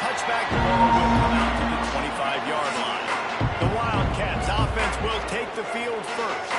touchback ball will come out to the 25-yard line. The Wildcats offense will take the field first.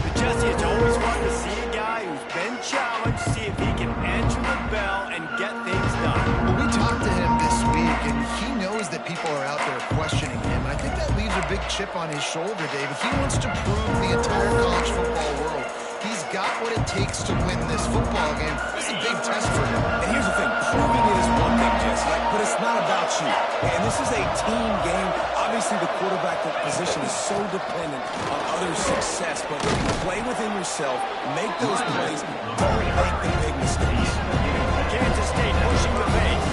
But Jesse, it's always fun to see a guy who's been challenged, see if he can answer the bell and get things done. Well, we talked to him this week, and he knows that people are out there questioning him. And I think that leaves a big chip on his shoulder, David. He wants to prove the entire college football world he's got what it takes to win this football game. This is a big test for him. And here's the thing, proving it is one thing, Jesse, but it's not about you. And this is a team game. Obviously, the quarterback position is so dependent on others' success, but play within yourself, make those plays, don't make the big mistakes. Kansas State pushing the pace.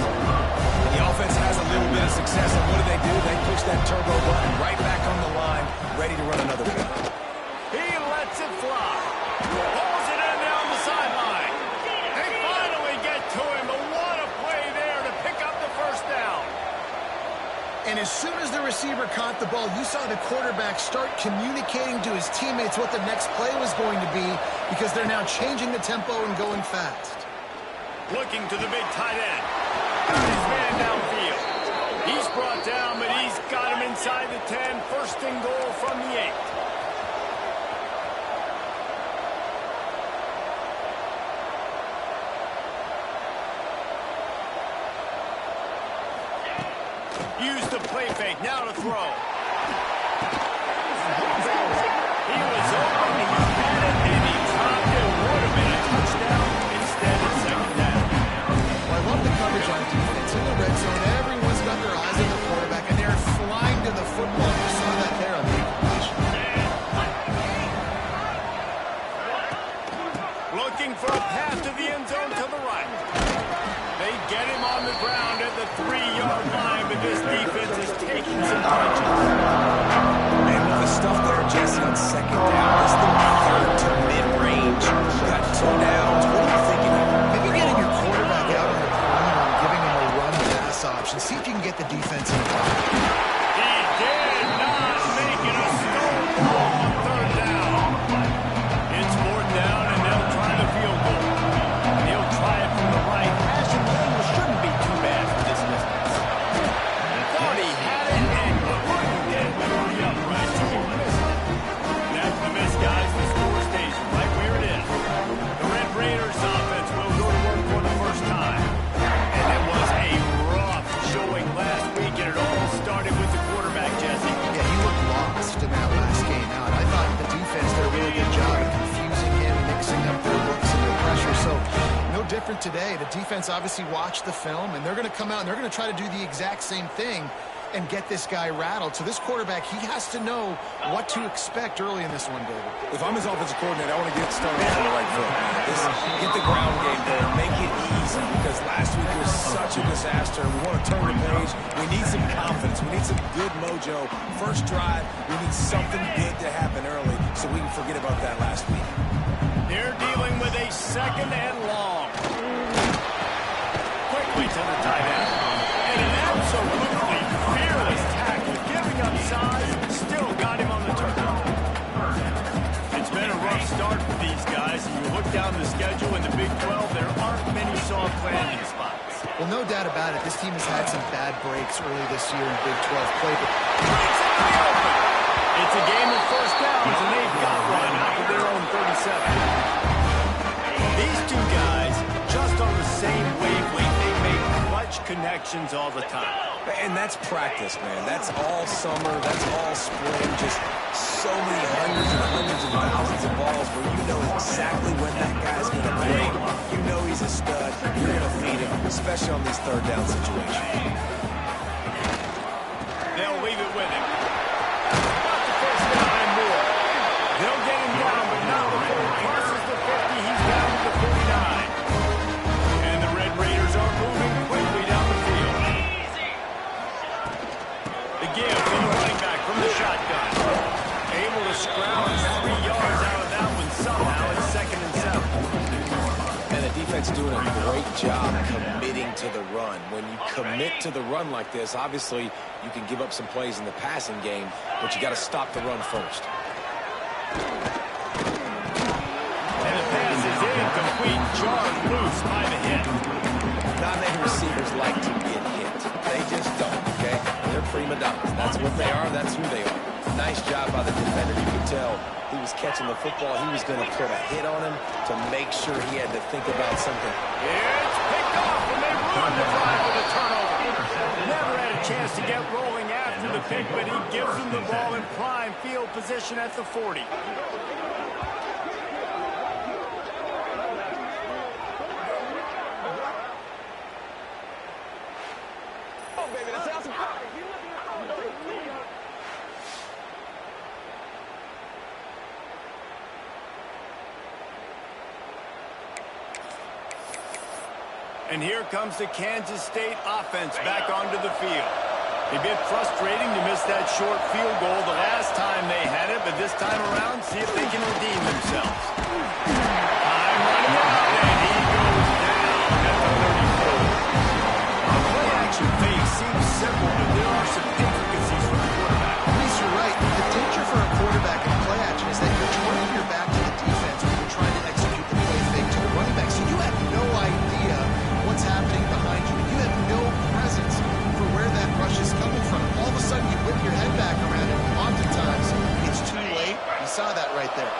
The offense has a little bit of success, and what do? They push that turbo button right back on the line, ready to run another play. He lets it fly. Pulls it in down the sideline. They finally get to him, but what a play there to pick up the first down. And as soon as the receiver caught the ball, you saw the quarterback start communicating to his teammates what the next play was going to be, because they're now changing the tempo and going fast. Looking to the big tight end. Got his man downfield. He's brought down, but he's got him inside the 10. First and goal from the 8. Use the play fake, now to throw. He was open, he had it, and he dropped it. Would have been a touchdown. Instead, it's second down. Well, I love the coverage on defense. In the red zone, everyone's got their eyes on the quarterback, and they're flying to the football. You saw that there on the incompletion. Looking for a pass to the end zone to the right. They get him on the ground at the 3-yard line, but this defense is taking some punches. And with the stuff there, Jesse, on second down, this thing third to mid-range. Got 2 downs. What are you thinking of? Maybe getting your quarterback out on the perimeter and giving him a run-pass option. See if you can get the defense in the pocket. He did not make it a stone wall on third down. It's fourth down, and they'll try the field goal. He'll try it from the right. Ashton Daniels shouldn't be too bad for this distance. Thought he had it and couldn't get it through the upright, so he missed it. That's the miss, guys. The score stays right where it is. The Red Raiders offense will go to work for the first time. And it was a rough showing last week, and it all started with the quarterback, Jesse. Yeah, he looked lost in that last game out. I thought the defense did a really good job of confusing him, mixing up their looks and their pressure. So no different today. The defense obviously watched the film, and they're going to come out and they're going to try to do the exact same thing and get this guy rattled. So this quarterback, he has to know what to expect early in this one, David. If I'm his offensive coordinator, I want to get started on the right foot. Get the ground game going. Make it easy, because last week was such a disaster. We want to turn the page. We need some confidence. We need some good mojo. First drive, we need something good to happen early so we can forget about that last week. They're dealing with a second and long. Quickly to the tight end. And an absolutely fearless tackle, giving up size, still got him on the turn. It's been a rough start for these guys, and you look down the schedule in the Big 12, there aren't many soft landing spots. Well, no doubt about it. This team has had some bad breaks early this year in Big 12 play. But it's a game of first downs, and they've got one out of their own 37. These two guys, just on the same wavelength, they make clutch connections all the time. And that's practice, man. That's all summer. That's all spring. Just so many hundreds and thousands of balls where you know exactly when that guy's going to break. You know he's a stud. You're going to feed him, especially on these third down situations. They'll leave it with him. Got the first down and more. They'll get him down, but not before he crosses the 50. He's down to the 49. And the Red Raiders are moving quickly down the field. The give to the running back from the shotgun. Able to scrounge 3 yards out of that one somehow. It's second and 7. And the defense doing a great job committing to the run. When you commit to the run like this, obviously you can give up some plays in the passing game, but you got to stop the run first. And the pass is incomplete. Jarred loose by the hit. Not many receivers like to get hit. They prima donnas. That's what they are. That's who they are. Nice job by the defender. You could tell he was catching the football. He was going to put a hit on him to make sure he had to think about something. It's picked off, and they ruined the drive with a turnover. Never had a chance to get rolling after the pick, but he gives them the ball in prime field position at the 40. And here comes the Kansas State offense back onto the field. A bit frustrating to miss that short field goal the last time they had it, but this time around, see if they can redeem themselves. Time running out, and he goes down at the 34. The play-action fake seems simple, but there are some intricacies for the quarterback. At least you're right. The danger for a quarterback in play action is that you're turning your back to the defense when you're trying to execute the play fake to the running back. So you have no idea what's happening behind you. You have no presence for where that rush is coming from. All of a sudden, you whip your head back around, and oftentimes, it's too late. You saw that right there.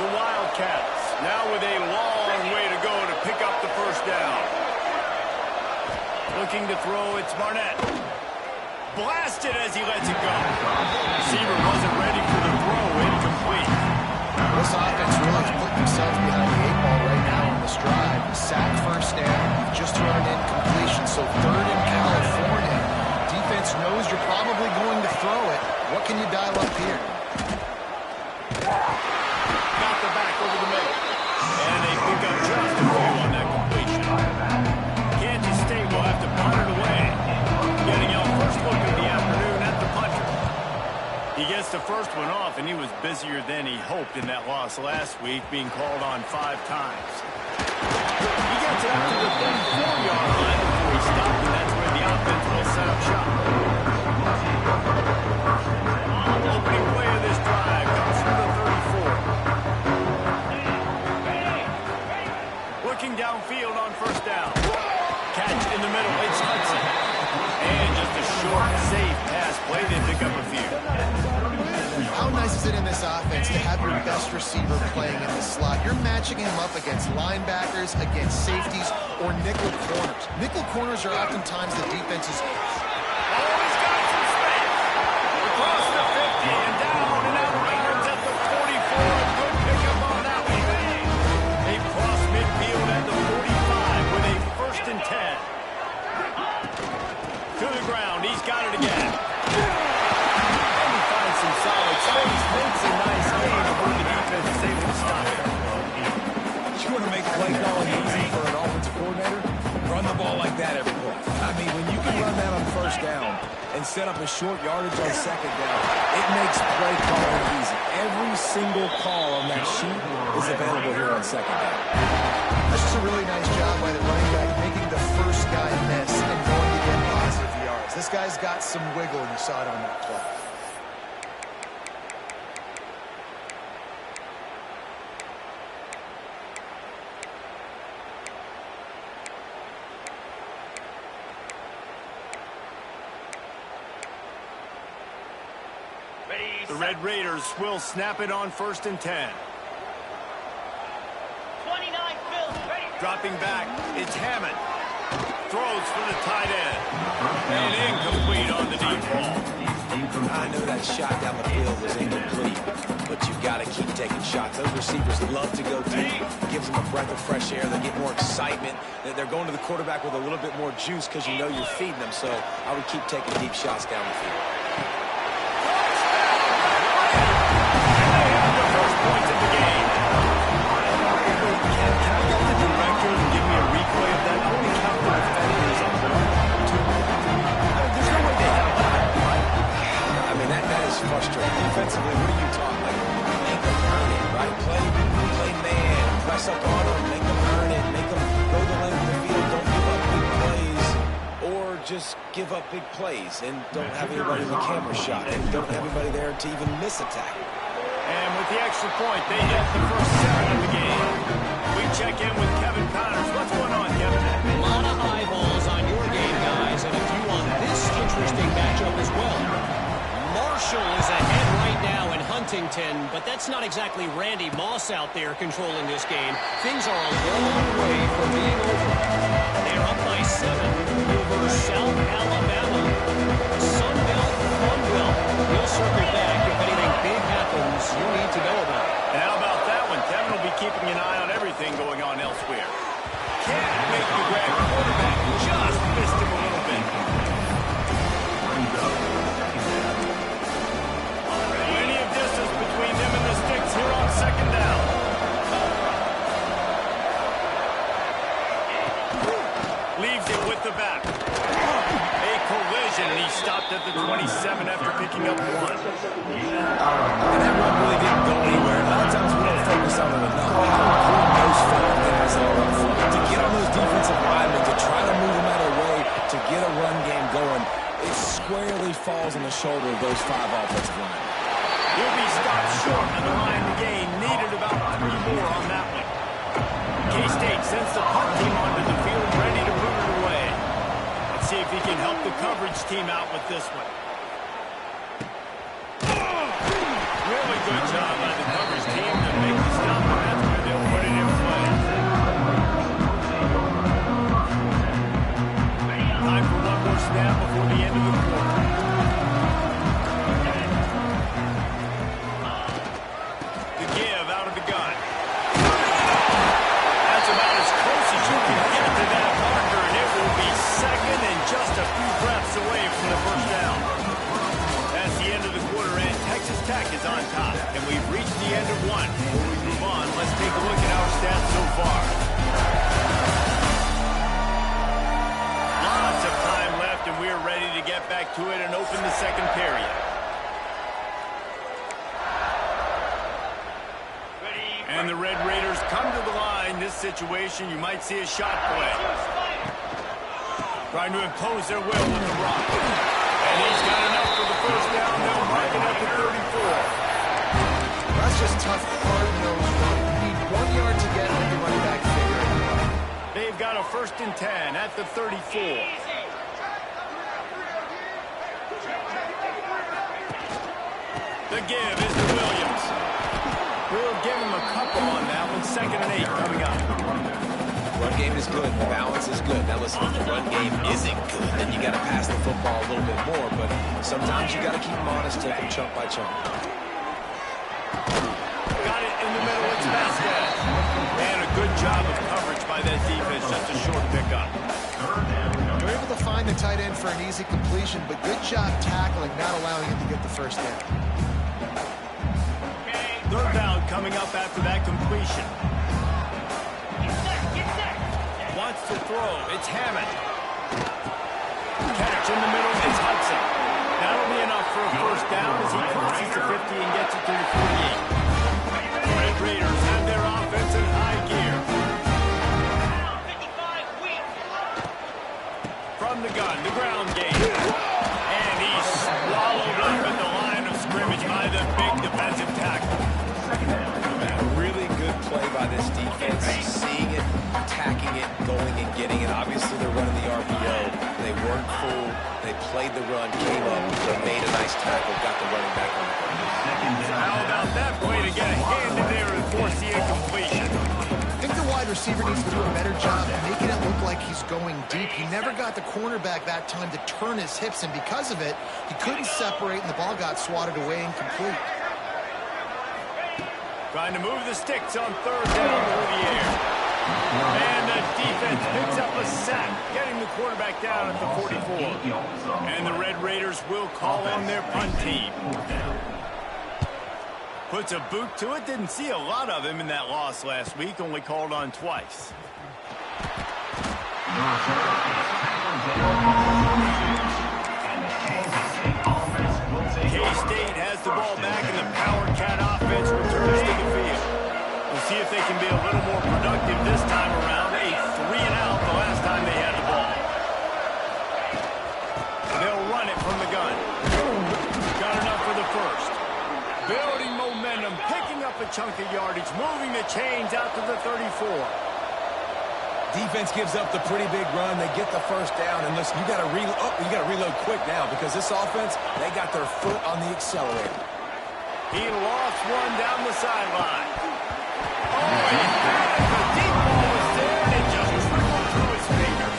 The Wildcats now with a long way to go to pick up the first down. Looking to throw, it's Barnett. Blasted as he lets it go. Receiver wasn't ready for the throw, incomplete. This offense really has put themselves behind the 8 ball right now on this drive. Sacked first down, just thrown an incompletion, so third in California. Defense knows you're probably going to throw it. What can you dial up here? Got the back over the middle. And they pick up just a few on that completion. Kansas State will have to punt it away. Getting out first look of the afternoon at the punter. He gets the first one off, and he was busier than he hoped in that loss last week, being called on 5 times. He gets it up to the 34-yard line before he stopped, and that's where the offense will set up shop. Opening play of this drive comes from the 34. Looking downfield on first down. Catch in the middle, it's Hudson. And just a short, safe pass play, they pick up a few. How nice is it in this offense to have your best receiver playing in the slot? You're matching him up against linebackers, against safeties, or nickel corners. Nickel corners are oftentimes the defense's. Oh, he's got some space. Across the 50 and down and out rounds at the 44. A good pickup on that one. They cross midfield at the 45 with a 1st and 10. To the ground, he's got it again. And he finds some solid space, makes a nice gain before the defense is able to stop it. You want to make play calling easy for an offensive coordinator? Run the ball like that every play. I mean, when you can run that on first down and set up a short yardage on second down, it makes play calling easy. Every single call on that sheet is available here on second down. That's just a really nice job by the running back, making the first guy miss and going to get positive yards. This guy's got some wiggle, and you saw it on that play. The Red Raiders will snap it on 1st and 10. 29, Phil. Ready. Dropping back, it's Hammond. Throws for the tight end. And incomplete on the deep ball. I know that shot down the field was incomplete, but you've got to keep taking shots. Those receivers love to go deep. It gives them a breath of fresh air. They get more excitement. They're going to the quarterback with a little bit more juice because you know you're feeding them. So I would keep taking deep shots down the field. Points of the game. Can I get the director to give me a replay of that? I want to count the defenders on 1, 2. There's no way they have that. I mean, that is frustrating. Defensively, what are you talking about? Make them earn it, right? Play man. Press up on them. Make them earn it. Make them go the length of the field. Don't give up big plays. Or just give up big plays and don't have anybody in the camera shot. And don't have anybody there to even miss a tackle. And with the extra point, they hit the first 7 of the game. We check in with Kevin Connors. What's going on, Kevin? A lot of eyeballs on your game, guys, and a few on this interesting matchup as well. Huntington, but that's not exactly Randy Moss out there controlling this game. Things are a long way from being over. They're up by 7 over South Alabama. Sunbelt, Funbelt. We'll circle back if anything big happens you need to know about. And how about that one? Devin will be keeping an eye on everything going on elsewhere. Can't make the grab. Quarterback just missed him a little bit. Plenty of distance between them and the sticks here on second down. Leaves it with the back. A collision, and he stopped at the 27 after picking up 1. And that run really didn't go anywhere. A lot of times we don't focus on it enough. How important those front guys are up front. To get on those defensive linemen, to try to move them out of the way, to get a run game going, it squarely falls on the shoulder of those 5 offensive linemen. He'll be stopped short of the line to gain. Needed about 3 more on that one. K-State sends the punt team onto the field, ready to boot it away. Let's see if he can help the coverage team out with this one. Really good job by the coverage team to make the stop, and that's where they'll put it in play. Time for one more snap before the end of the quarter. The give out of the gun. That's about as close as you can get to that marker, and it will be second and just a few breaths away from the first down. That's the end of the quarter, and Texas Tech is on top, and we've reached the end of one. Before we move on, let's take a look at our stats so far. Lots of time left, and we're ready to get back to it and open the second period. And the Red Raiders come to the line. This situation, you might see a shot play. Trying to impose their will with the rock. And he's got enough for the first down. They'll mark it at the 34. That's just tough, hard-nosed run. You need 1 yard to get on the running back figure. They've got a 1st and 10 at the 34. The give is to Williams. We'll give him a couple on that one. 2nd and 8 coming up. Run game is good. The balance is good. Now listen, if the run game isn't good, then you got to pass the football a little bit more. But sometimes you got to keep them honest, take them chunk by chunk. Got it in the middle. It's Vasquez. And a good job of coverage by that defense. Just a short pickup. They're able to find the tight end for an easy completion, but good job tackling, not allowing him to get the first down. 3rd down coming up after that completion. Wants to throw. It's Hammond. Catch in the middle. It's Hudson. That'll be enough for a first down as he crosses the 50 and gets it to the 48. Red Raiders have their offense in high gear. From the gun, the ground game. And he's swallowed up at the line of scrimmage by the big defensive tackle. A really good play by this defense. Seeing it, attacking it, going and getting it. Obviously, they're running the RPO. They weren't fooled. They played the run, came up, they made a nice tackle, got the running back on the ground. How about that play to get a hand in there and force the incompletion? I think the wide receiver needs to do a better job making it look like he's going deep. He never got the cornerback that time to turn his hips, and because of it, he couldn't separate, and the ball got swatted away incomplete. Trying to move the sticks on 3rd down through the air. And the defense picks up a sack, getting the quarterback down at the 44. And the Red Raiders will call on their punt team. Puts a boot to it. Didn't see a lot of him in that loss last week. Only called on twice. K-State has the ball back, and the Power Cat offense returns to the field. We'll see if they can be a little more productive this time around. A 3-and-out the last time they had the ball. They'll run it from the gun. Got enough for the first. Building momentum, picking up a chunk of yardage, moving the chains out to the 34. Defense gives up the pretty big run. They get the first down, and listen, you got to reload quick now because this offense, they got their foot on the accelerator. He lost one down the sideline. Oh, he had it. The deep ball was there, and it just trickled through his fingers.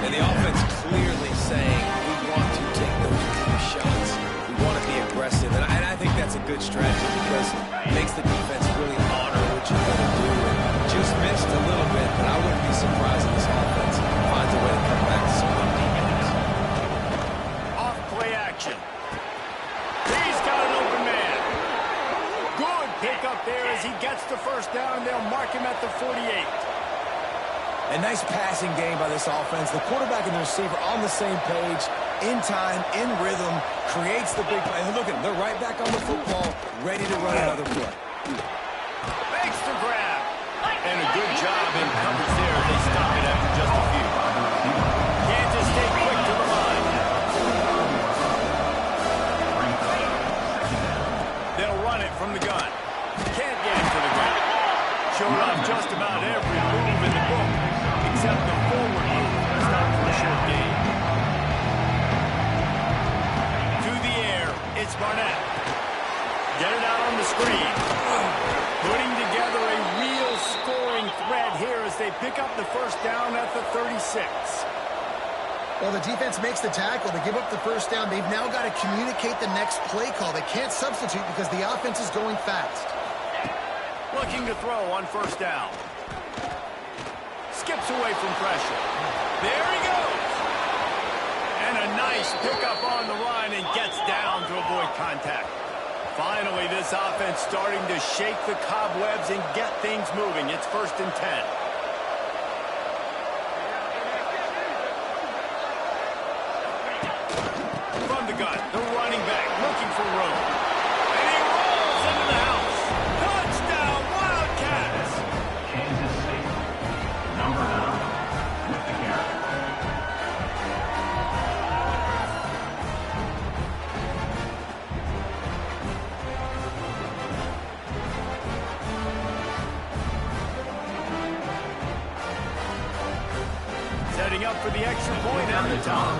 And the offense clearly saying, we want to take those deep shots. We want to be aggressive. And I think that's a good strategy because it makes the defense really honor what you're going to do. And just missed a little bit, but I wouldn't be surprised if this offense finds a way to come back to some good defense. Off play action. He's got an open man. Good pick up there as he gets the first down. They'll mark him at the 48. A nice passing game by this offense. The quarterback and the receiver on the same page, in time, in rhythm, creates the big play. And look at them, they're right back on the football, ready to run another play. Makes the grab. And a good job in coverage there. They stop it after just a few. Kansas stay quick to the line. They'll run it from the gun. Can't get it to the ground. Showed off just about every move in the book, except the forward move. That's not for a short game. To the air, it's Barnett. Get it out on the screen. Putting together a real scoring threat here as they pick up the first down at the 36. Well, the defense makes the tackle to give up the first down. They've now got to communicate the next play call. They can't substitute because the offense is going fast. Looking to throw on first down. Skips away from pressure. There he goes. And a nice pickup on the line and gets down to avoid contact. Finally, this offense starting to shake the cobwebs and get things moving. It's 1st and 10. From the gun, the running back looking for room. And he rolls into the house. Touchdown, Wildcats! Kansas State, number 9, with the carry. Setting up for the extra point at the top.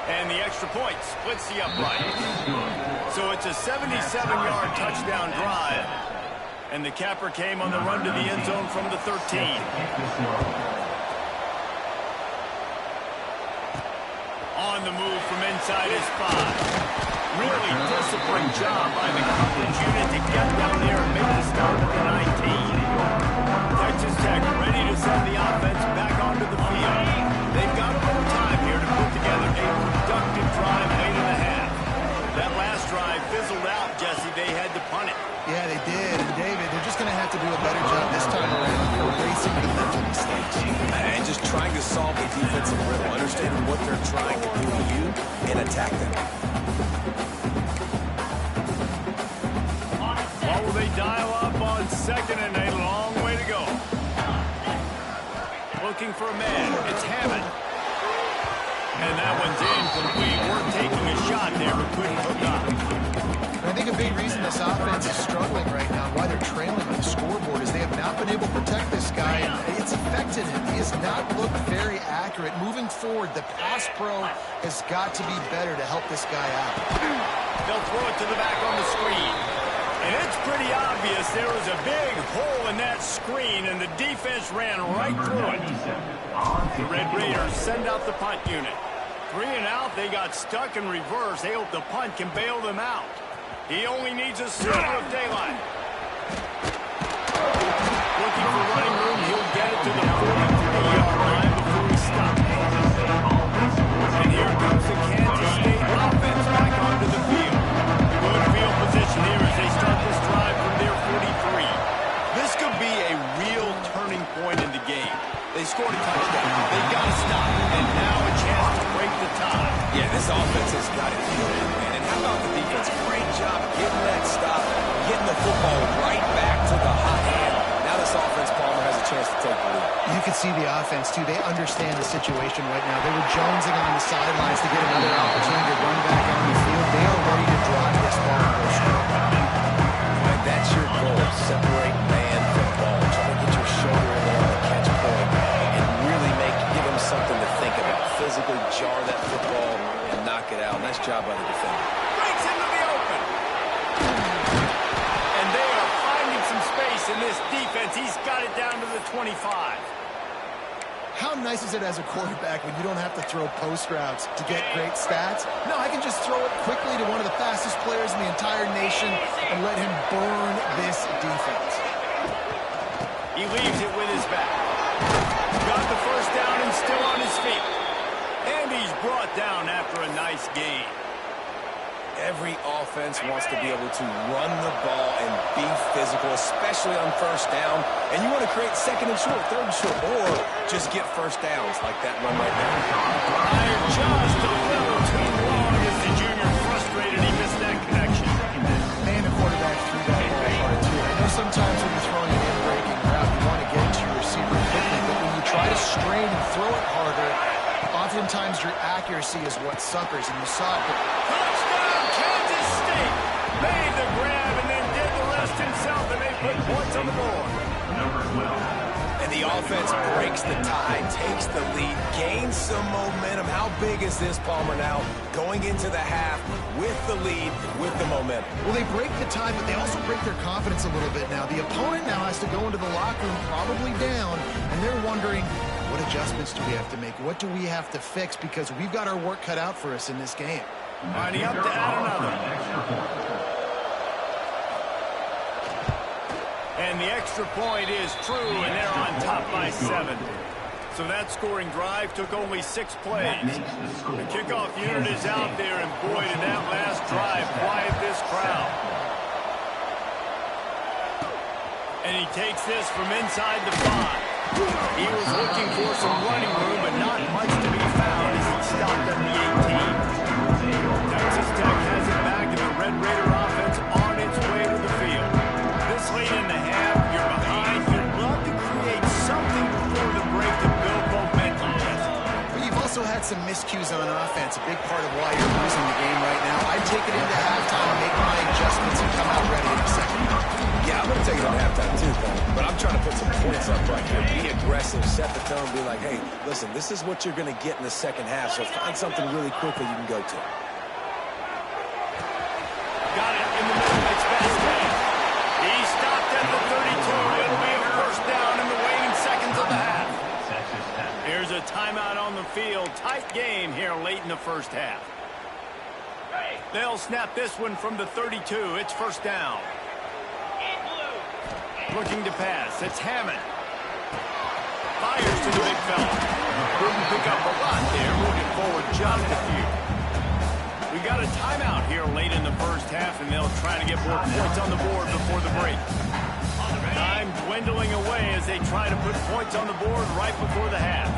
And the extra point splits the upright. So it's a 77-yard touchdown drive. And the capper came on the run to the end zone from the 13. On the move from inside his 5. Really disciplined job by the coverage unit to get down there and make the start at the 19. Texas Tech ready to send the offense back onto the field. They've got a little time here to put together a productive drive late in the half. That last drive fizzled out, Jesse. They had to punt it. Yeah, they did. And David, they're just going to have to do a better job this time around erasing the mental mistakes. And just trying to solve the defensive riddle, understanding what they're trying to do to you and attack them. What will they dial up on 2nd and a long way to go? Looking for a man. It's Hammond. And that one's incomplete. We're taking a shot there, but couldn't hook up. I think a big reason this offense is struggling right now, why they're trailing on the scoreboard, is they have not been able to protect this guy, and it's affected him. He has not looked very accurate. Moving forward, the pass pro has got to be better to help this guy out. They'll throw it to the back on the screen. And it's pretty obvious there was a big hole in that screen, and the defense ran right through it. The Red Raiders send out the punt unit. 3 and out, they got stuck in reverse. They hope the punt can bail them out. He only needs a sliver of daylight. Looking for running room, he'll get it to the 43-yard line before he stops. And here comes the Kansas State offense back onto the field. Good field position here as they start this drive from their 43. This could be a real turning point in the game. They scored a touchdown. They've got to stop. And now a chance to break the tie. Yeah, this offense has got it figured, man. And how about the defense? Great job getting that stop, getting the football right back to the hot hand. Now this offense, Palmer, has a chance to take the lead. You can see the offense, too. They understand the situation right now. They were jonesing on the sidelines to get another opportunity to run back on the field. They are ready to drive this ball and go straight. And that's your goal. Separate man from ball. Try to get your shoulder in there on the catch point and really give him something to think about. Physically jar that football and knock knock it out. Nice job by the defender. Breaks into the open. And they are finding some space in this defense. He's got it down to the 25. How nice is it as a quarterback when you don't have to throw post routes to get great stats? No, I can just throw it quickly to one of the fastest players in the entire nation and let him burn this defense. He leaves it with his back. Got the first down and still on his feet. And he's brought down after a nice game. Every offense wants to be able to run the ball and be physical, especially on first down. And you want to create second and short, third and short, or just get first downs like that run right now. Fired just a little too long as the junior frustrated. He missed that connection. And the quarterback threw that ball hard, too. I know sometimes when you're throwing an in-breaking route, you want to get it to your receiver quickly, but when you try to strain and throw it harder, oftentimes your accuracy is what suffers, and you saw it. Touchdown, Kansas State! Made the grab and then did the rest himself, and they put points on the board. Number 12. And the offense breaks the tie, takes the lead, gains some momentum. How big is this, Palmer, now going into the half with the lead, with the momentum? Well, they break the tie, but they also break their confidence a little bit now. The opponent now has to go into the locker room probably down, and they're wondering, what adjustments do we have to make? What do we have to fix? Because we've got our work cut out for us in this game. Lining up to add another. And the extra point is true, and they're on top by 7. So that scoring drive took only 6 plays. The kickoff unit is out there, and boy, did that last drive quiet this crowd. And he takes this from inside the 5. He was looking for some running room, but not much to be found as he stopped at the 18. Texas Tech has it back, and the Red Raider offense on its way to the field. This late in the half, you're behind. You'd love to create something before the break to build momentum. But you've also had some miscues on offense, a big part of why you're losing the game right now. I take it into halftime, make my adjustments, and come out ready in the second. Yeah, I'm going to take it on halftime too, Paul. But I'm trying to put some points up right here. Be aggressive, set the tone, be like, hey, listen, this is what you're going to get in the second half, so find something really quickly you can go to. Got it in the middle. It's Vasquez. He stopped at the 32. It'll be a first down in the waning seconds of the half. Here's a timeout on the field. Tight game here late in the first half. They'll snap this one from the 32. It's first down. Looking to pass. It's Hammond. Fires to the big fella. Couldn't pick up a lot there. Moving forward just a few. We got a timeout here late in the first half, and they'll try to get more points on the board before the break. Time dwindling away as they try to put points on the board right before the half.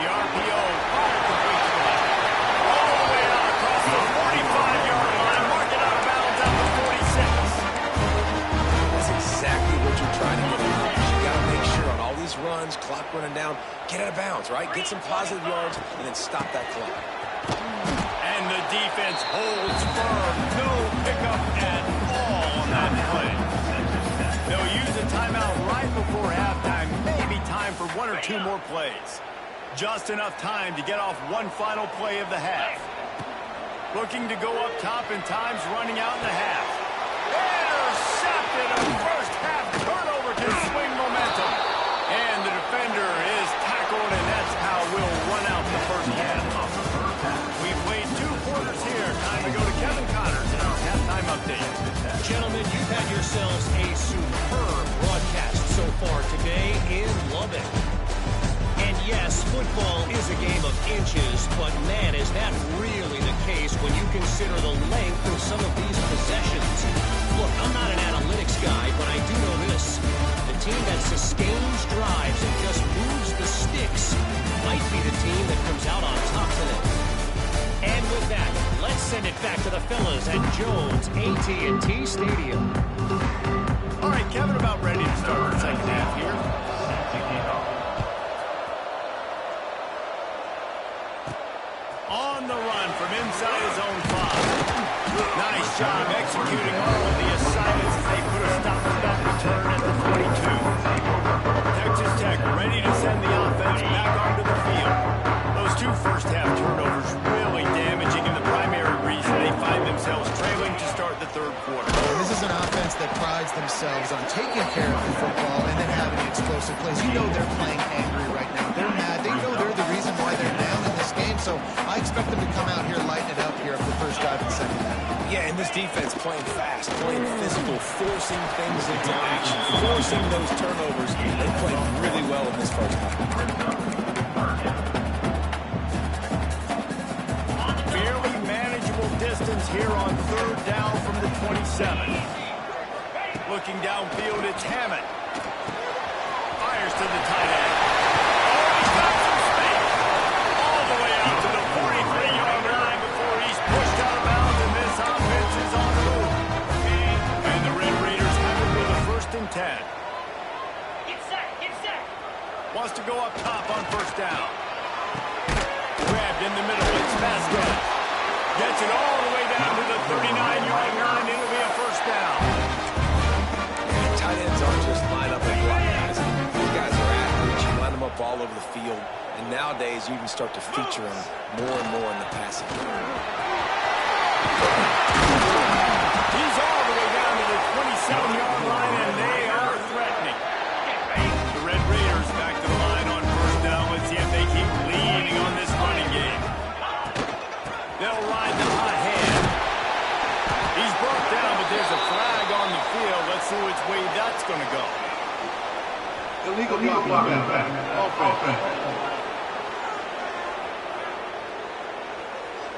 The RPO fire complete to the left. All the way out across the 45-yard line. Mark it out of bounds at the 46. That's exactly what you're trying to get out. You got to make sure on all these runs, clock running down, get out of bounds, right? Get some positive yards, and then stop that clock. And the defense holds firm. No pickup at all on that play. They'll use a timeout right before halftime. Maybe time for 1 or 2 more plays. Just enough time to get off one final play of the half. Looking to go up top, and time's running out in the half. Intercepted, a first half turnover to swing momentum. And the defender is tackled, and that's how we'll run out the first half. We played 2 quarters here. Time to go to Kevin Connors in our halftime update. Gentlemen, you've had yourselves a superb broadcast so far today in Lubbock. And yes, football is a game of inches, but man, is that really the case when you consider the length of some of these possessions. Look, I'm not an analytics guy, but I do know this. The team that sustains drives and just moves the sticks might be the team that comes out on top today. And with that, let's send it back to the fellas at Jones AT&T Stadium. All right, Kevin, about ready to start the second half here. On the run from inside his own 5. Nice job executing all of the assignments as they put a stop to that return at the 42. Texas Tech ready to send the offense back onto the field. Those 2 explosive plays. You know they're playing angry right now. They're mad. They know they're the reason why they're down in this game. So I expect them to come out here, lighten it up here for the first drive and second half. Yeah, and this defense playing fast, playing physical, forcing things into action, forcing those turnovers. They played really well in this first half. Fairly manageable distance here on third down from the 27. Looking downfield, it's Hammond. Fires to the tight end. Oh, he's got some space. All the way out to the 43-yard line before he's pushed out of bounds, and this offense is on the move. And the Red Raiders have it with a 1st and 10. Get set, get set. Wants to go up top on first down. Grabbed in the middle, it's Vasquez. Gets it all the way down to the 39-yard line. It'll be a 1st down. And tight ends aren't just line up and block guys. These guys are athletes. You line them up all over the field. And nowadays, you can start to feature them more and more in the passing game. He's all the way down to the 27-yard line, and they are threatening. The Red Raiders back to the line on first down. Let's see if they keep leaning on this running game. They'll ride the hot hand. He's brought down, but there's a flag on the field. Let's see which way that's going to go. Illegal block offense.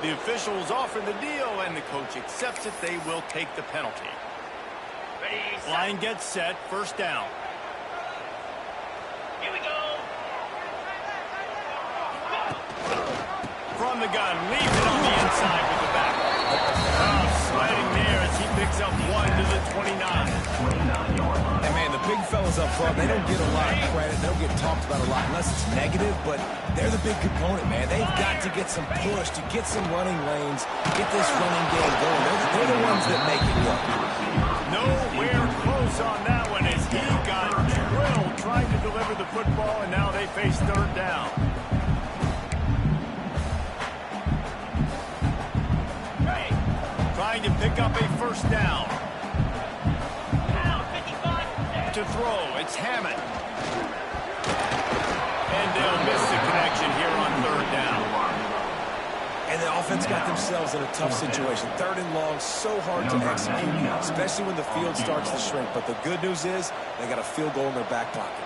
The officials offer the deal, and the coach accepts it. They will take the penalty. Ready, set. Line gets set, 1st down. Here we go. From the gun, leaves it on the inside with the back. Sliding there as he picks up 1 to the 29. And man, the big fellas up front, they don't get a lot of credit. They don't get talked about a lot unless it's negative, but they're the big component, man. They've got to get some push, to get some running lanes, get this running game going. They're the ones that make it work. Nowhere close on that one as he got drilled trying to deliver the football, and now they face 3rd down. Trying to pick up a 1st down. Now, 55. To throw, it's Hammond. And they'll miss the connection here on 3rd down. And the offense got themselves in a tough situation. 3rd and long, so hard to execute, especially when the field starts to shrink. But the good news is they got a field goal in their back pocket.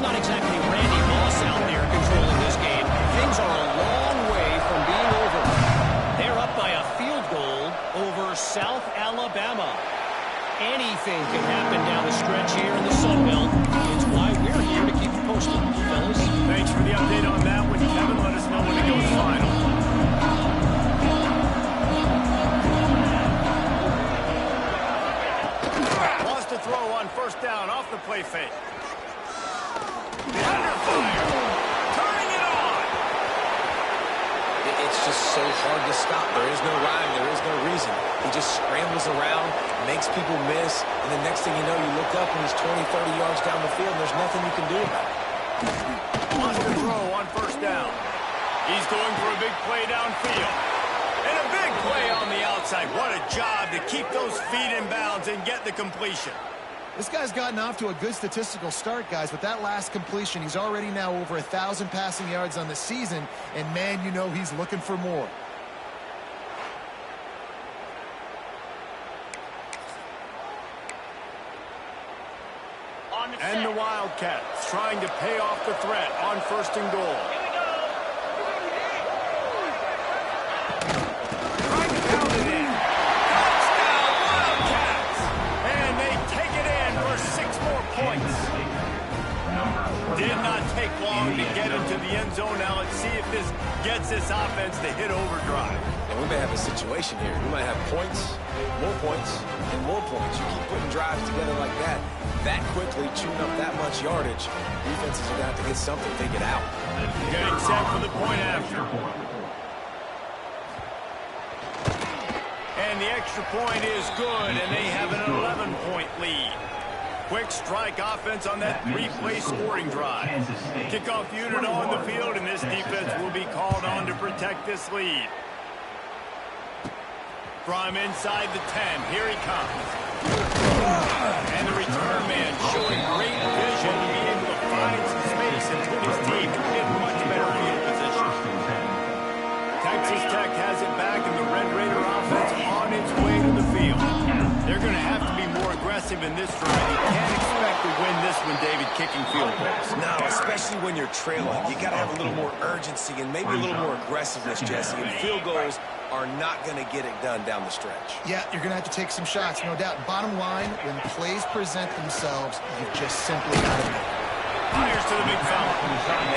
Not exactly Randy Moss out there controlling this game. Things are a long way from being over. They're up by a field goal over South Alabama. Anything can happen down the stretch here in the Sun Belt. It's why we're here to keep you posted, fellas. Thanks for the update on that one, Kevin. Let us know when it goes final. Wants to throw on 1st down off the play fake. Under fire. Turning it on. It's just so hard to stop. There is no rhyme. There is no reason. He just scrambles around, makes people miss, and the next thing you know, you look up and he's 20, 30 yards down the field, and there's nothing you can do about it. Wants to throw on 1st down. He's going for a big play downfield. And a big play on the outside. What a job to keep those feet in bounds and get the completion. This guy's gotten off to a good statistical start, guys. With that last completion, he's already now over 1,000 passing yards on the season. And, man, you know he's looking for more. On the And the set. Wildcats trying to pay off the threat on 1st and goal. Here we go. Trying to pound it in. Touchdown, Wildcats! And they take it in for 6 more points. Did not take long to get into the end zone. Now let's see if this gets this offense to hit overdrive. And we may have a situation here. We might have points, and more points. You keep putting drives together like that quickly, chewing up that much yardage. Defenses are going to have to get something figured out. Getting set for the point after. And the extra point is good, and they have an 11-point lead. Quick strike offense on that three-play scoring drive. Kickoff unit on the field, and this defense will be called on to protect this lead. From inside the 10, here he comes. And the return man showing great vision, being able to find some space and put his team in much better field position. Texas Tech has it back, and the Red Raider offense on its way to the field. They're going to have to be more aggressive in this drive. You can't expect to win this one, David, kicking field goals. No, especially when you're trailing. You got to have a little more urgency and maybe a little more aggressiveness, Jesse. And field goals are not going to get it done down the stretch. Yeah, you're going to have to take some shots, no doubt. Bottom line, when plays present themselves, you've just simply got to make it. Fires to the big fella.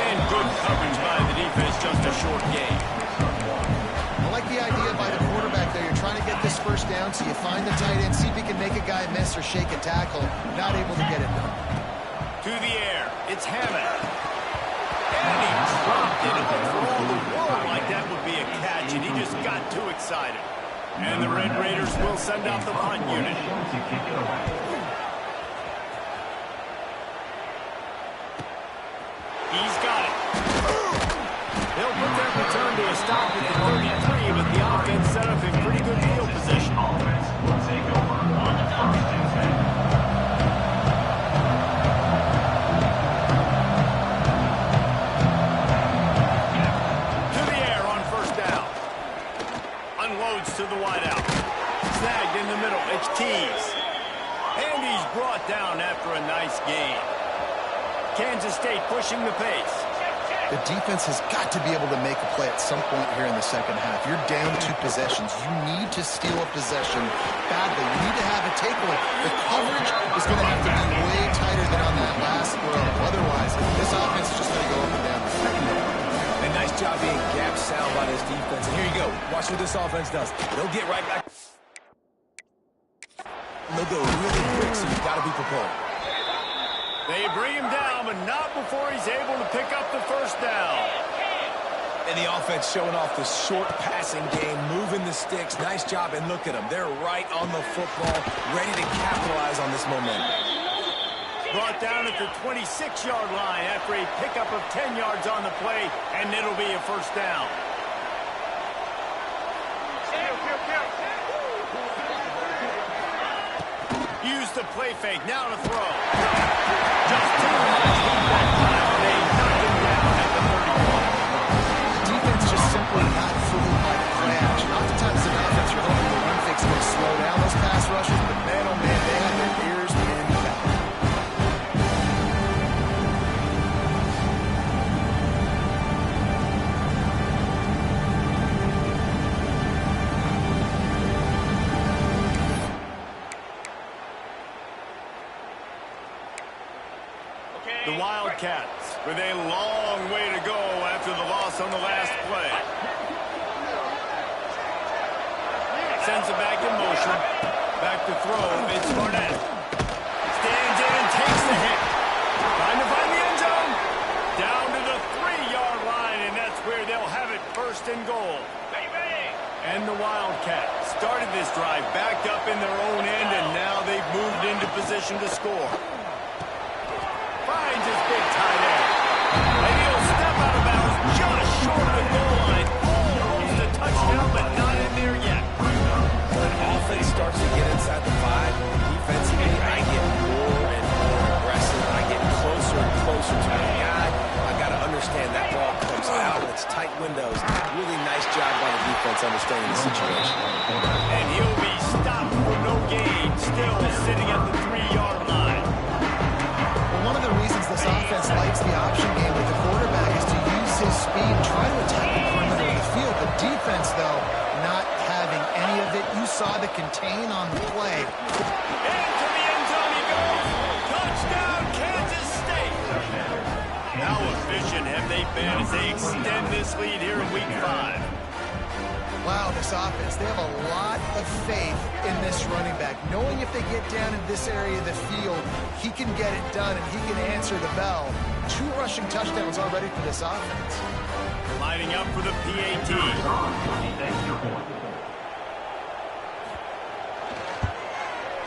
And good coverage by the defense, just a short gain. I like the idea by the quarterback there. You're trying to get this first down, so you find the tight end, see if he can make a guy miss or shake a tackle. Not able to get it done. To the air, it's Hammond. And he dropped it. For all the world like that would be a catch, and he just got too excited. And the Red Raiders will send out the punt unit. He's got it. They'll put that return to a stop at the 33, but the offense set up in pretty good field position. Offense will take over on the first and 10. To the air on first down. Unloads to the wideout. Snagged in the middle. It's Keys. And he's brought down after a nice gain. Kansas State pushing the pace. The defense has got to be able to make a play at some point here in the second half. You're down 2 possessions. You need to steal a possession badly. You need to have a takeaway. The coverage is going to have to be way tighter than on that last throw. Otherwise, this offense is just going to go up and down. And nice job being gap sound by this defense. And here you go. Watch what this offense does. They'll get right back. And they'll go really quick, so you've got to be prepared. They bring him down, but not before he's able to pick up the first down. And the offense showing off the short passing game, moving the sticks. Nice job, and look at them. They're right on the football, ready to capitalize on this momentum. Brought down at the 26-yard line after a pickup of 10 yards on the play, and it'll be a first down. Use the play fake, now to throw. Just 2 yards that time. They knock him down at the 31. Defense just simply not fooled by the play action. Oftentimes in offense, you're hoping the run fake's going to slow down those pass rushers, but man, oh man, they have their ears pinned back. The Wildcats with a long way to go after the loss on the last play. Sends it back in motion. Back to throw. It's Barnett. Stands in and takes the hit. Trying to find the end zone. Down to the 3-yard line, and that's where they'll have it first and goal. And the Wildcats started this drive backed up in their own end, and now they've moved into position to score. Finds his big tight end. And he'll step out of bounds just short of the goal line. Almost a touchdown, but not in there yet. When offense starts to get inside the 5, defensively, I get more and more aggressive. I get closer and closer to the guy. I got to understand that ball comes out. It's tight windows. Really nice job by the defense understanding the situation. And he'll be stopped for no gain, still sitting at the 3-yard line. One of the reasons this offense likes the option game with the quarterback is to use his speed, try to attack the perimeter of the field. The defense, though, not having any of it. You saw the contain on the play. Into the end zone he goes. Touchdown, Kansas State. How efficient have they been as they extend this lead here in Week 5? Wow, this offense, they have a lot of faith in this running back, knowing if they get down in this area of the field, he can get it done and he can answer the bell. 2 rushing touchdowns already for this offense. Lining up for the PAT.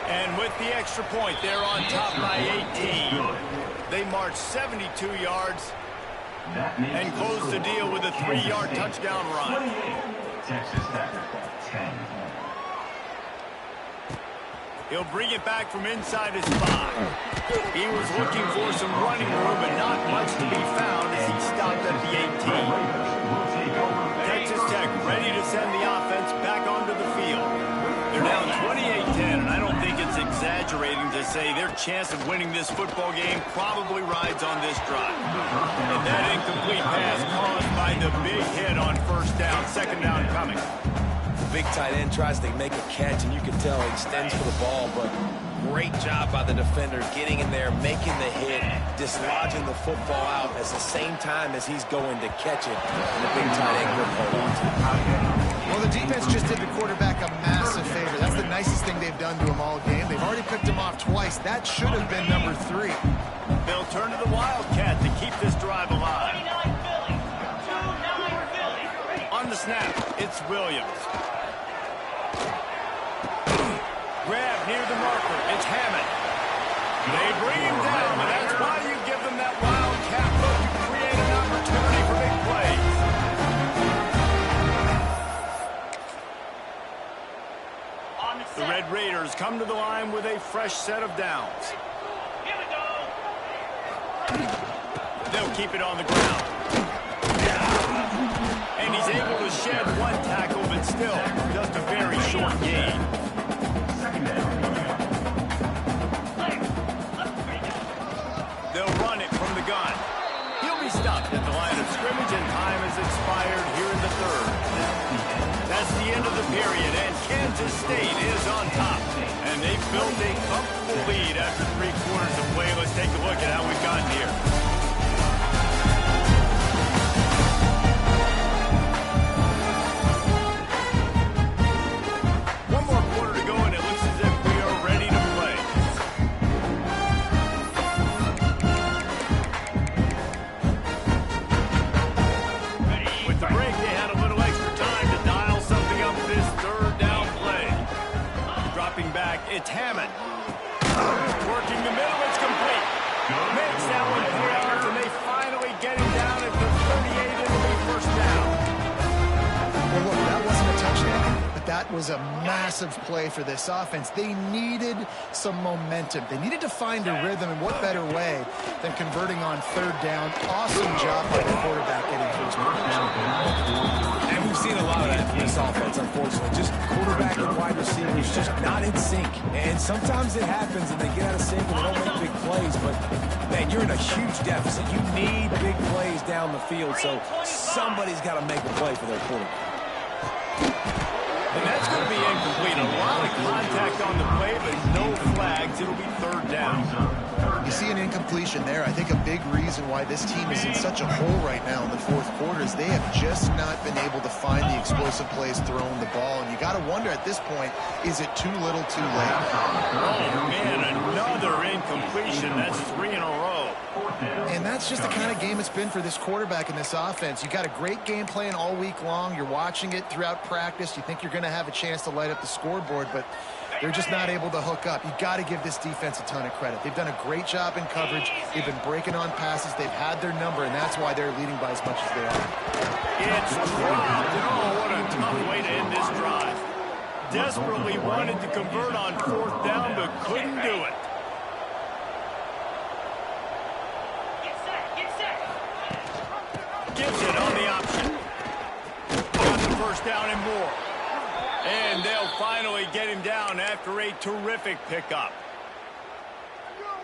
And with the extra point, they're on top by 18. They march 72 yards and close the deal with a 3-yard touchdown run. Texas Tech, 10. He'll bring it back from inside his 5. He was looking for some running room, but not much to be found as he stopped at the 18. Texas Tech ready to send the offense back onto the field. They're down 28-10, and I don't think it's exaggerating to say their chance of winning this football game probably rides on this drive. And that incomplete pass caused by the big hit on first down, second down coming. Big tight end tries to make a catch, and you can tell he extends for the ball, but great job by the defender getting in there, making the hit, dislodging the football out at the same time as he's going to catch it, and the big tight end will hold on to it. Well, the defense just did the quarterback a massive favor. That's the nicest thing they've done to him all game. They've already picked him off twice. That should have been number 3. They'll turn to the Wildcat to keep this drive alive. 29 Philly. 2-9 Philly. On the snap, it's Williams. Grab near the marker. It's Hammond. They bring him down, and that's why you give them that Wildcat look to create an opportunity for big plays. On the The set. Red Raiders come to the line with a fresh set of downs. Here we go. They'll keep it on the ground. And he's able to shed one tackle, but still just a very short gain. They'll run it from the gun. He'll be stopped at the line of scrimmage, and time has expired here in the 3rd. That's the end of the period, and Kansas State is on top. And they've built a comfortable lead after 3 quarters of play. Let's take a look at how we've gotten here. One more quarter to go, and it looks as if we are ready to play. With the break, they had a little extra time to dial something up this 3rd down play. Dropping back, it's Hammond. Working the middle, it's complete. Makes that one 3 yards, and they finally get him down at the 38 and it'll be first down. Well, look, that wasn't a touchdown, but that was a massive play for this offense. They needed some momentum. They needed to find a rhythm, and what better way than converting on 3rd down. Awesome job by the quarterback getting to his position. And we've seen a lot of that from this offense, unfortunately. Just quarterback and wide receivers just not in sync. And sometimes it happens and they get out of sync and they don't make big plays. But, man, you're in a huge deficit. You need big plays down the field, so somebody's got to make a play for their quarterback. And that's going to be incomplete. A lot of contact on the play, but no flags. It'll be 3rd down. You see an incompletion there. I think a big reason why this team is in such a hole right now in the 4th quarter is they have just not been able to find the explosive plays throwing the ball. And you got to wonder at this point, is it too little too late? Oh, man, another incompletion. That's 3 in a row. And that's just the kind of game it's been for this quarterback and this offense. You got a great game plan all week long. You're watching it throughout practice. You think you're going to have a chance to light up the scoreboard, but they're just not able to hook up. You got to give this defense a ton of credit. They've done a great job in coverage. They've been breaking on passes. They've had their number, and that's why they're leading by as much as they are. It's dropped. Oh, what a tough way to end this drive. Desperately wanted to convert on 4th down, but couldn't do it. Get set. Get set. Gives it on the option. Got the first down and more. And they'll finally get him down after a terrific pickup.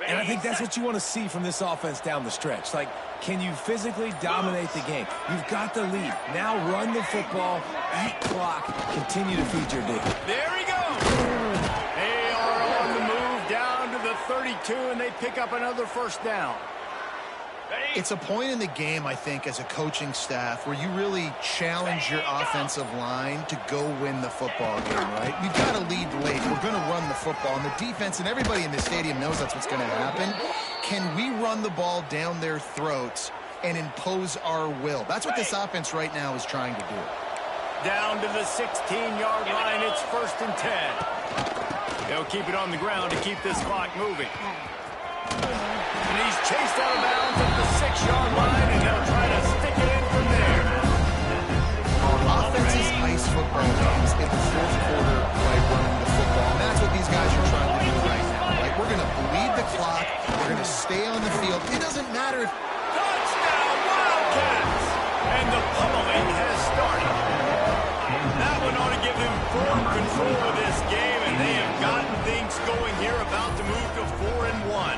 And I think that's what you want to see from this offense down the stretch. Like, can you physically dominate the game? You've got the lead. Now run the football, eat clock, continue to feed your D. There he goes. They are on the move down to the 32, and they pick up another first down. It's a point in the game, I think, as a coaching staff where you really challenge your offensive line to go win the football game, right? We've got to lead late. We're going to run the football. And the defense and everybody in the stadium knows that's what's going to happen. Can we run the ball down their throats and impose our will? That's what this offense right now is trying to do. Down to the 16-yard line. It's 1st and 10. They'll keep it on the ground to keep this clock moving. And he's chased out of bounds at the 6-yard line, and they'll try to stick it in from there. Offenses ice football games in the fourth quarter by running the football. And that's what these guys are trying to do right now. Like, we're going to bleed the clock. We're going to stay on the field. It doesn't matter if... Touchdown, Wildcats! And the pummeling has started. That one ought to give them full control of this game, and they have gotten things going here, about to move to 4-1.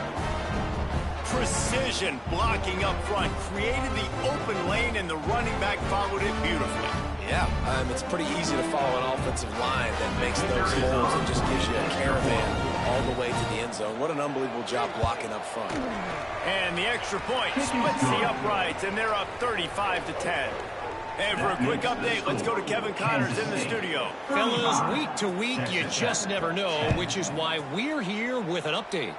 Precision blocking up front, created the open lane, and the running back followed it beautifully. Yeah, it's pretty easy to follow an offensive line that makes those holes and just gives you a caravan all the way to the end zone. What an unbelievable job blocking up front. And the extra point splits the uprights, and they're up 35-10. And for a quick update, let's go to Kevin Connors in the studio. Fellas, week to week, you just never know, which is why we're here with an update.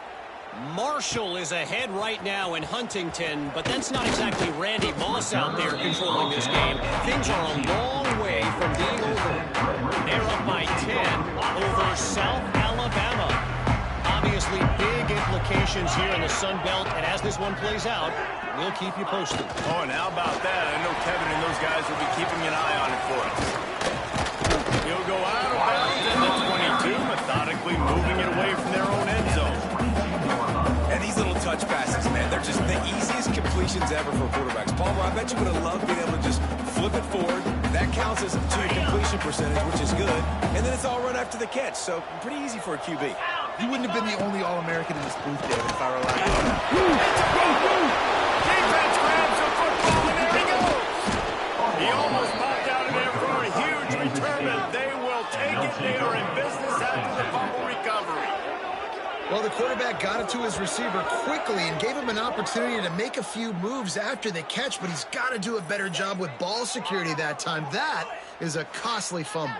Marshall is ahead right now in Huntington, but that's not exactly Randy Moss out there controlling this game. Things are a long way from being over. They're up by 10 over South Alabama. Obviously, big implications here in the Sun Belt, and as this one plays out, we'll keep you posted. Oh, and how about that? I know Kevin and those guys will be keeping an eye on it for us. He'll go out of bounds in the 22, methodically moving it away from their own end zone. And these little touch passes, man, they're just the easiest completions ever for quarterbacks. Palmer, I bet you would have loved being able to just flip it forward. That counts as to your completion percentage, which is good. And then it's all run after the catch, so pretty easy for a QB. You wouldn't have been the only All-American in this booth, David, if I were allowed to. Defense grabs the football, and there he goes. He almost popped out of there for a huge return, and they will take it. They are in business after the fumble recovery. Well, the quarterback got it to his receiver quickly and gave him an opportunity to make a few moves after the catch, but he's got to do a better job with ball security that time. That is a costly fumble.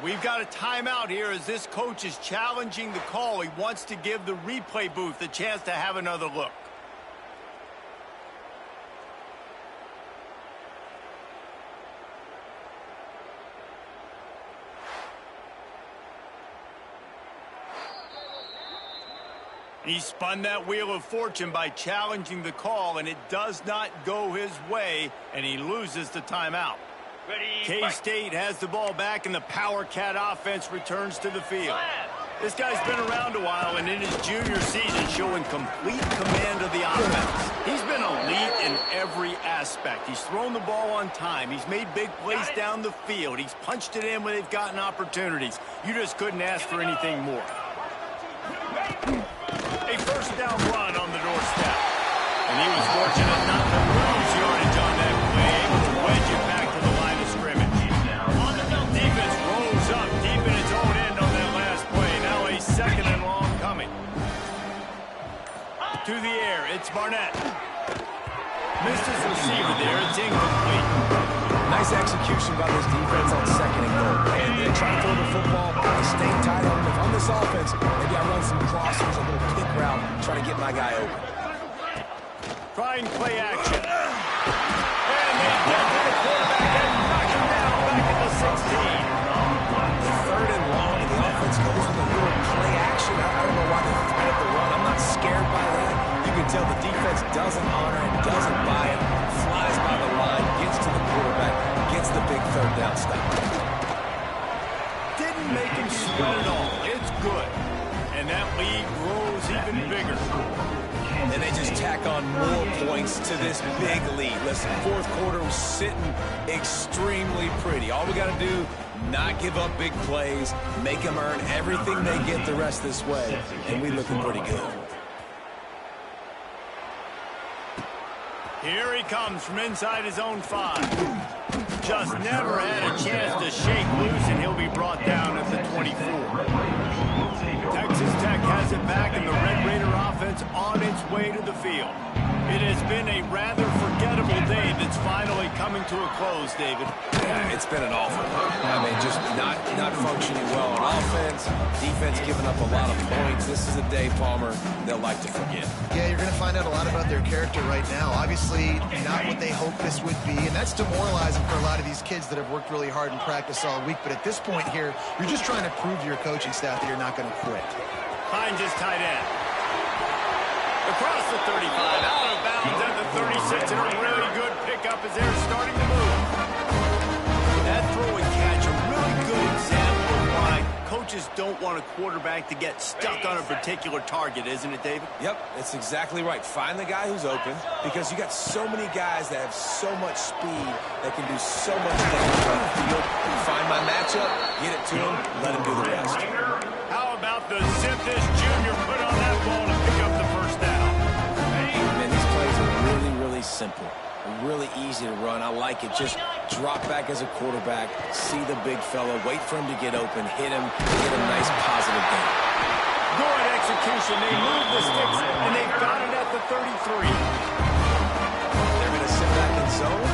We've got a timeout here as this coach is challenging the call. He wants to give the replay booth a chance to have another look. He spun that wheel of fortune by challenging the call, and it does not go his way, and he loses the timeout. K-State has the ball back, and the Power Cat offense returns to the field. This guy's been around a while, and in his junior season showing complete command of the offense. He's been elite in every aspect. He's thrown the ball on time. He's made big plays down the field. He's punched it in when they've gotten opportunities. You just couldn't ask for anything more. A first down run on the doorstep. And he was fortunate not to lose yardage on that play, able to wedge it back to the line of scrimmage. Defense rolls up deep in its own end on that last play. Now a second and long coming. To the air, it's Barnett. Missed his receiver there, it's incomplete. Nice execution by this defense on second and goal. And they try to throw the football, they stay tight on them. On this offense, maybe I run some crossers, a little kick route, try to get my guy open. Trying play action. And they get to the quarterback and knock him down back at the 16. Third and long, and the offense goes with a little play action. I don't know why they threaded the run. I'm not scared by that. You can tell the defense doesn't honor it, doesn't buy it, flies by the line, gets to the quarterback, gets the big third down stop. Didn't make him sweat at all. It's good. And that lead grows even bigger. And they just tack on more points to this big lead. Listen, fourth quarter was sitting extremely pretty. All we got to do, not give up big plays, make them earn everything they get the rest this way, and we looking pretty good. Here he comes from inside his own 5. Just never had a chance to shake loose, and he'll be brought down at the 24. Texas Tech has it back, and the Red Raider offense on its way to the field. It has been a rather forgettable day that's finally coming to a close, David. Yeah, it's been an awful one. I mean, just not functioning well on offense, defense giving up a lot of points. This is a day, Palmer, they'll like to forget. Yeah, you're going to find out a lot about their character right now. Obviously, not what they hoped this would be, and that's demoralizing for a lot of these kids that have worked really hard in practice all week. But at this point here, you're just trying to prove to your coaching staff that you're not going to quit. Hines is tight end. Across the 35, out of bounds at the 36, and a really good pickup as they're starting to move. That throw and catch, a really good example of why coaches don't want a quarterback to get stuck on a particular target, isn't it, David? Yep, that's exactly right. Find the guy who's open, because you got so many guys that have so much speed that can do so much damage on the field. Find my matchup, get it to him, let him do the rest. How about the zip this junior put on that ball to pick up the first down? Man, these plays are really, really simple. Really easy to run. I like it. Just drop back as a quarterback, see the big fella, wait for him to get open, hit him, get a nice positive gain. Good execution. They move the sticks, and they've got it at the 33. They're going to sit back in zone.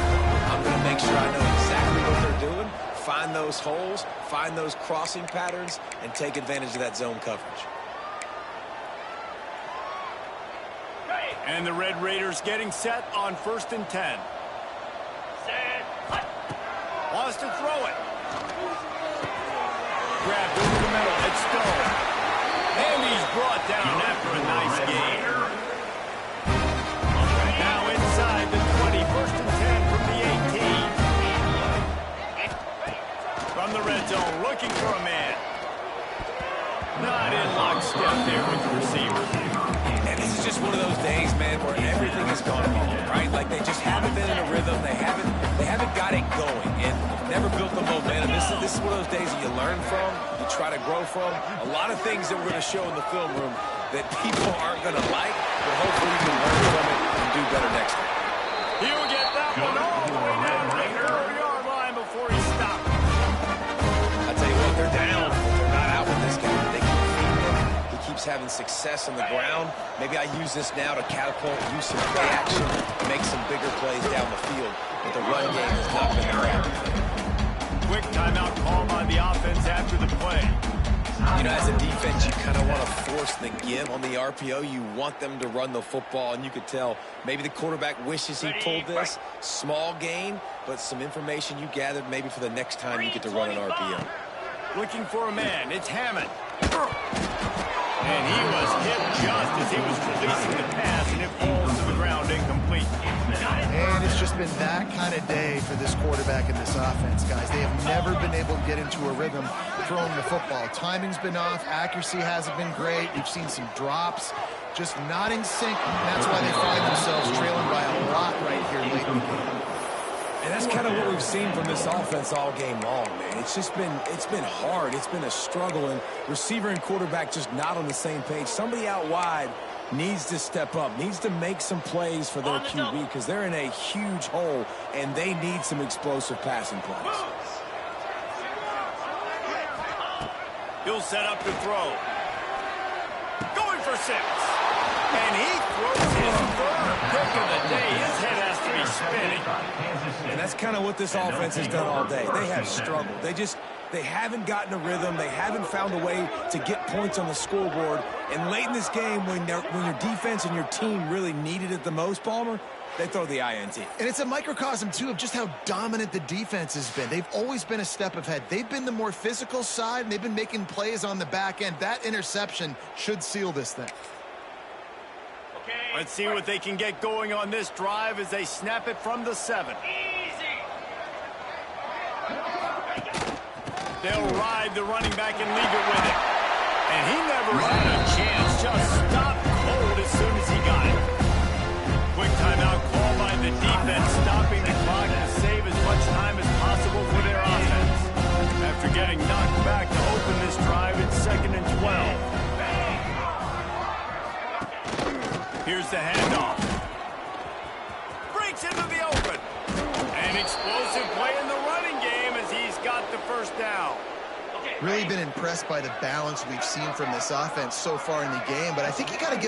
I'm going to make sure I know exactly what they're doing, find those holes, find those crossing patterns, and take advantage of that zone coverage. And the Red Raiders getting set on 1st and 10. Set. Hut. Wants to throw it. Grabbed over the middle. It's Stone. And he's brought down after a nice gain. Now inside the 20. 1st and 10 from the 18. From the red zone, looking for a man. Not in lockstep there with the receiver. And this is just one of those days, man, where everything has gone wrong, right? Like they just haven't been in a rhythm. They haven't got it going and never built the momentum. This is one of those days that you learn from, you try to grow from. A lot of things that we're going to show in the film room that people aren't going to like, but hopefully you can learn from it and do better next time. He'll get that one all the way down to the 4-yard line before he stopped. I tell you what, they're down, but they're not out with this guy. They keep feeding him. He keeps having success on the ground. Maybe I use this now to catapult, use some play action, make some bigger plays down the field. But the run game has not been there. Quick timeout call by the offense after the play. You know, as a defense, you kind of want to force the give on the RPO. You want them to run the football, and you could tell maybe the quarterback wishes he pulled this. Small gain, but some information you gathered maybe for the next time you get to run an RPO. Looking for a man. It's Hammond. And he was hit just as he was releasing the pass, and it falls to the ground incomplete. And it's just been that kind of day for this quarterback and this offense, guys. They have never been able to get into a rhythm throwing the football. Timing's been off. Accuracy hasn't been great. You've seen some drops. Just not in sync. And that's why they find themselves trailing by a lot right here late in the game. And that's kind of what we've seen from this offense all game long, man. It's been hard. It's been a struggle, and receiver and quarterback just not on the same page. Somebody out wide needs to step up, needs to make some plays for their QB because they're in a huge hole, and they need some explosive passing plays. He'll set up to throw. Going for 6. And he throws his third pick of the day. His head has to be spinning. And that's kind of what this offense has done all day. They have struggled. They haven't gotten a rhythm. They haven't found a way to get points on the scoreboard. And late in this game, when your defense and your team really needed it the most, Palmer, they throw the INT. And it's a microcosm, too, of just how dominant the defense has been. They've always been a step ahead. They've been the more physical side, and they've been making plays on the back end. That interception should seal this thing. Let's see what they can get going on this drive as they snap it from the 7. They'll ride the running back and leave it with it. And he never had a chance. Just stopped cold as soon as he got it. Quick timeout call by the defense, stopping the clock to save as much time as possible for their offense. After getting knocked back to open this drive, it's 2nd and 12. Here's the handoff. Breaks into the open. An explosive play in the running game as he's got the first down. Really been impressed by the balance we've seen from this offense so far in the game, but I think you got to give